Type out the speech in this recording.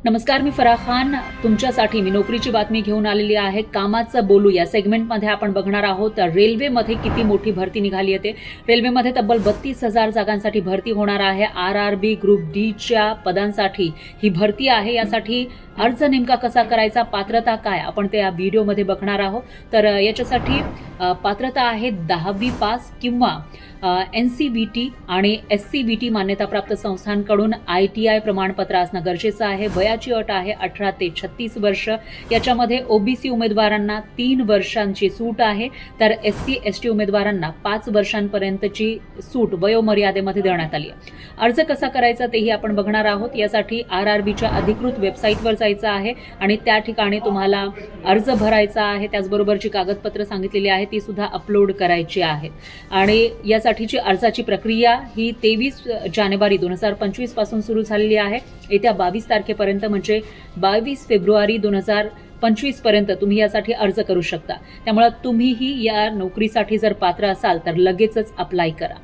नमस्कार, मी फराह खान. तुमच्यासाठी मी नोकरीची बातमी घेऊन आलेली आहे. कामाचं बोलू या सेगमेंटमध्ये आपण बघणार आहोत रेल्वेमध्ये किती मोठी भरती निघाली आहे. रेल्वेमध्ये तब्बल 32,000 जागांसाठी भरती होणार आहे. RRB ग्रुप Dच्या पदांसाठी ही भरती आहे. यासाठी अर्ज नेमका कसा करायचा, पात्रता काय, आपण ते या व्हिडिओमध्ये बघणार आहोत. तर याच्यासाठी पात्रता आहे 10वी पास किंवा NCVT आणि SCVT मान्यताप्राप्त संस्थांकडून ITI प्रमाणपत्र असणं गरजेचं आहे. वयाची अट आहे 18 ते 36 वर्ष. याच्यामध्ये OBC उमेदवारांना 3 वर्षांची सूट आहे, तर SC/ST उमेदवारांना 5 वर्षांपर्यंतची सूट वयोमर्यादेमध्ये देण्यात आली आहे. अर्ज कसा करायचा तेही आपण बघणार आहोत. यासाठी RRBच्या अधिकृत वेबसाईटवर जायचं आहे आणि त्या ठिकाणी तुम्हाला अर्ज भरायचा आहे. त्याचबरोबर जी कागदपत्र सांगितलेली आहे ती सुद्धा अपलोड करायची आहेत. आणि यासाठीची अर्जाची प्रक्रिया ही 23 जानेवारी 2025 पासून सुरू झालेली आहे. येत्या 22 तारखेपर्यंत म्हणजे 22 फेब्रुवारी 2025 पर्यंत तुम्ही यासाठी अर्ज करू शकता. त्यामुळे तुम्हीही या नोकरीसाठी जर पात्र असाल तर लगेचच अप्लाय करा.